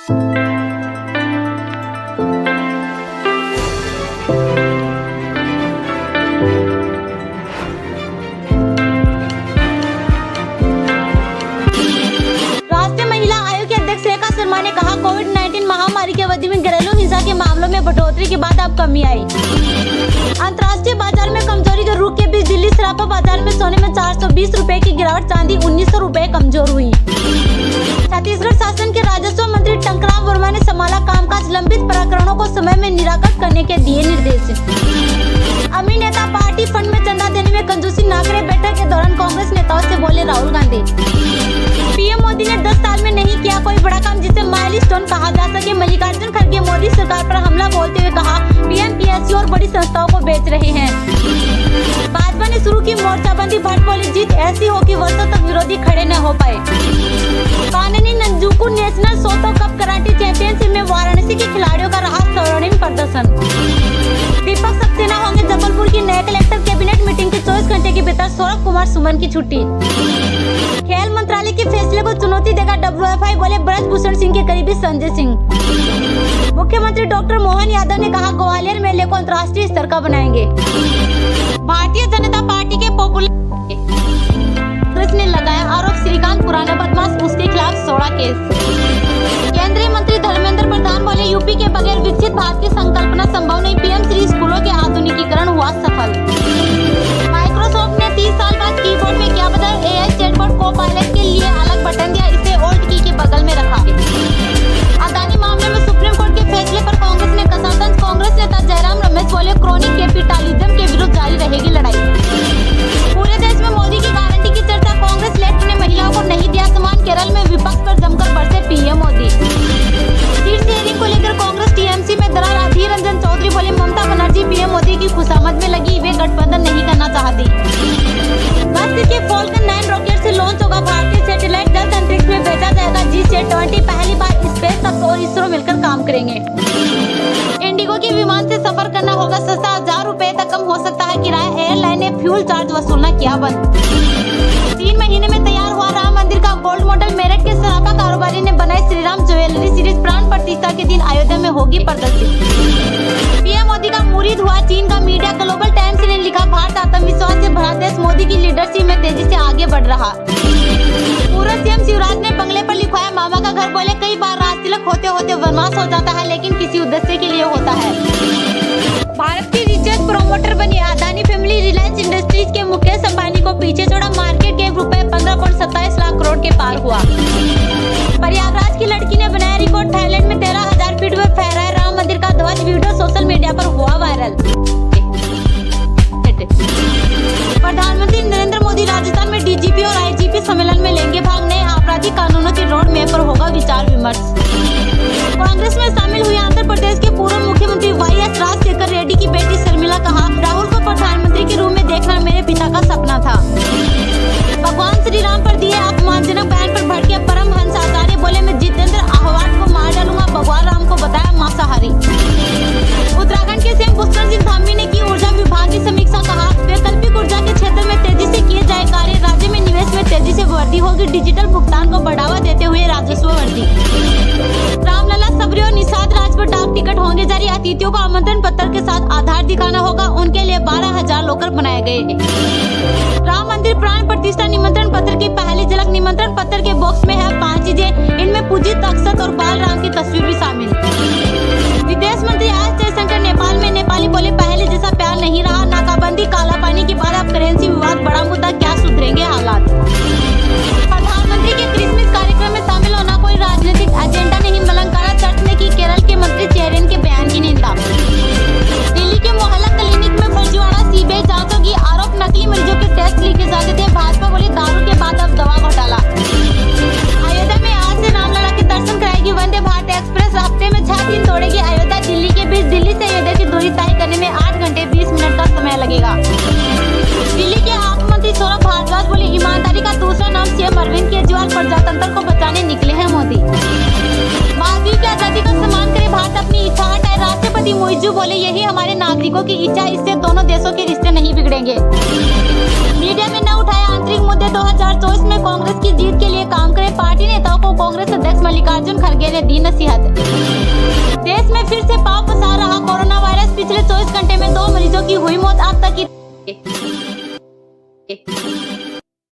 शर्मा ने कहा, कोविड-19 महामारी की अवधि में घरेलू हिंसा के मामलों में बढ़ोतरी के बाद अब कमी आई। अंतर्राष्ट्रीय बाजार में कमजोरी के रुख के बीच दिल्ली सराफा बाजार में सोने में 420 रुपए की गिरावट, चांदी 1900 रुपए कमजोर हुई। छत्तीसगढ़ शासन के राजस्व मंत्री टंकराम वर्मा ने संभाला कामकाज, लंबित प्रकरणों को समय में निराकरण करने के दिए निर्देश। अमीर नेता पार्टी फंड में चंदा देने में कंजूसी न करे, बैठक के दौरान कांग्रेस नेताओं से बोले राहुल गांधी। पीएम मोदी ने 10 साल में नहीं किया कोई बड़ा काम जिसे माइलस्टोन कहा जा सके। मल्लिकार्जुन खड़गे मोदी सरकार पर हमला बोलते हुए कहा, पीएम पीएससी और बड़ी संस्थाओं को बेच रहे हैं। भाजपा ने शुरू की मोर्चाबंदी, भट्ट बोली जीत ऐसी हो कि वर्षों तक विरोधी खड़े न हो पाए। काननी नंजूकू नेशनल सोतो कप कराटे चैंपियनशिप में वाराणसी के खिलाड़ियों का रहा स्वर्णिम प्रदर्शन। दीपक सक्सेना होंगे जबलपुर की नए कलेक्टर। कैबिनेट मीटिंग के 24 घंटे के भीतर सौरभ कुमार सुमन की छुट्टी। खेल मंत्रालय के फैसले को चुनौती देगा WFI, बोले ब्रजभूषण सिंह के करीबी संजय सिंह। मुख्यमंत्री डॉक्टर मोहन यादव ने कहा, ग्वालियर मेले को अंतर्राष्ट्रीय स्तर का बनाएंगे। भारतीय जनता पार्टी के पॉपुलर कांग्रेस ने लगाया आरोप, श्रीकांत पुराना बदमाश, उसके खिलाफ 16 केस। केंद्रीय मंत्री धर्मेंद्र प्रधान बोले, यूपी के बगैर विकसित भारत की संकल्पना संभव नहीं। पीएम श्री स्कूलों के आधुनिकीकरण हुआ सफल। माइक्रोसॉफ्ट ने 30 साल बाद कीबोर्ड में क्या बदला, AI चैटबॉट को-पायलट के लिए अलग बटन दिया, इसे ओल्ड की के बगल में रखा। अदानी मामले में सुप्रीम कोर्ट के फैसले पर कांग्रेस ने कसा तंज। कांग्रेस नेता जयराम रमेश बोले, क्रोनिक कैपिटलिज्म के विरुद्ध जारी रहेगी लड़ाई। पूरे देश में मोदी की गारंटी की चर्चा, कांग्रेस लेफ्ट ने महिलाओं को नहीं दिया सम्मान। केरल में विपक्ष पर जमकर बरसे पीएम मोदी। सीट शेयरिंग को लेकर कांग्रेस टीएमसी में दरार, अधीर रंजन चौधरी बोले, ममता बनर्जी पीएम मोदी की खुशामद में लगी, वे गठबंधन नहीं करना चाहती। बस्ती के फॉल्कन 9 रॉकेट से लॉन्च होगा भारतीय सैटेलाइट, जल्द अंतरिक्ष में भेजा जाएगा। G-20 पहली बार स्पेस और इसरो मिलकर काम करेंगे। इंडिगो के विमान से सफर करना होगा सस्ता, 1000 रुपए तक कम हो सकता है किराया। एयरलाइन ने फ्यूल चार्ज वसूलना किया बंद। 3 महीने में तैयार हुआ राम मंदिर का गोल्ड मॉडल। मेरठ के सराफा कारोबारी ने बनाई श्रीराम ज्वेलरी सीरीज। प्राण प्रतिष्ठा के दिन अयोध्या में होगी प्रदर्शित। पीएम मोदी का मुरीद हुआ चीन का मीडिया। ग्लोबल टाइम्स ने लिखा, भारत आत्मविश्वास से भरा देश, मोदी की लीडरशिप में तेजी से आगे बढ़ रहा। पूर्व सीएम शिवराज ने बंगले पर लिखवाया मामा का घर, बोले कई बार राज तिलक होते होते वनवास हो जाता है, लेकिन किसी उद्देश्य के लिए होता है। भारत की रिचेस्ट प्रोमोटर बनी अदानी फैमिली। रिलायंस इंडस्ट्रीज के मुकेश अंबानी को पीछे छोड़ा। मार्केट कैप रुपए 15.27 लाख करोड़ के पार हुआ। प्रयागराज की लड़की ने बनाया रिकॉर्ड, थाईलैंड में 13,000 फीट पर फहराया राम मंदिर का ध्वज। वीडियो सोशल मीडिया पर हुआ वायरल। प्रधानमंत्री नरेंद्र मोदी राजस्थान में डीजीपी और आईजीपी सम्मेलन में लेंगे भाग। नए आपराधिक कानूनों के रोड मैप पर होगा विचार विमर्श। कांग्रेस में शामिल हुई आंध्र प्रदेश के पूर्व मुख्यमंत्री YS राजशेखर रेड्डी की बेटी शर्मिला, कहा, राहुल को प्रधानमंत्री के रूप में देखना मेरे पिता का सपना था। भगवान श्री राम पर दिए अपमानजनक बयान पर भड़के परमहंस आचार्य, बोले मैं जितेंद्र आहवाट को मार डालूंगा। भगवान राम को बताया मांसाहारी। उत्तराखंड के सीएम पुष्कर सिंह धामी ने की ऊर्जा विभाग की समीक्षा, कहा, वैकल्पिक ऊर्जा के क्षेत्र में तेजी से किए जाए कार्य। राज्य में निवेश में तेजी से वृद्धि होगी। डिजिटल भुगतान को बढ़ावा देते हुए राजस्व वृद्धि। रामलला सबरी और निषाद राज पर डाक टिकट होंगे जारी। अतिथियों को आमंत्रण पत्र के साथ आधार दिखाना होगा। उनके लिए 12,000 लॉकर बनाए गए। राम मंदिर प्राण प्रतिष्ठा निमंत्रण पत्र की पहली झलक। निमंत्रण पत्र के बॉक्स में है 5 चीजें, इनमें पूजित अक्षत और बाल राम की तस्वीर भी शामिल। विदेश मंत्री एस जयशंकर नेपाल में। नेपाली बोले, पहले जैसा प्यार नहीं रहा। नाकाबंदी, काला पानी के बाद अब करेंसी विवाद बड़ा मुद्दा, क्या सुधरेंगे हालात। प्रधानमंत्री के क्रिसमस कार्यक्रम में शामिल होना कोई राजनीतिक एजेंडा नहीं। मलंकारा चर्च ने की केरल के मंत्री चेरिन के बयान की निंदा। दिल्ली के मोहल्ला क्लिनिक में फर्जीवाड़ा, सीबीआई जांच होगी। आरोप, नकली मरीजों के टेस्ट लीकेज आते थे। भाजपा बोली, दारू के बाद अब दवा घोटाला। अयोध्या में आज से रामलला के दर्शन कराएगी वंदे भारत एक्सप्रेस। हफ्ते में 6 दिन दौड़ेगी अयोध्या दिल्ली के बीच। दिल्ली से अयोध्या की दूरी तय करने में 8 घंटे 20 मिनट का समय लगेगा। दिल्ली के आप मंत्री सौरभ भारद्वाज बोले, ईमानदारी का दूसरा नाम सीएम अरविंद केजरीवाल। प्रजातंत्र को बचाने निकले हैं मोदी। मालदीव की आजादी का सम्मान करे, भारत अपनी इच्छा हटाए। राष्ट्रपति मुइज्जू बोले, यही हमारे नागरिकों की इच्छा, इससे दोनों देशों के रिश्ते नहीं बिगड़ेंगे। मीडिया में न उठाया आंतरिक मुद्दे 2024 में कांग्रेस की जीत के लिए काम करें, पार्टी नेताओं को कांग्रेस अध्यक्ष मल्लिकार्जुन खड़गे ने दी नसीहत। देश में फिर से पांव पसार रहा कोरोना वायरस, पिछले 24 घंटे में 2 मरीजों की हुई मौत, अब तक की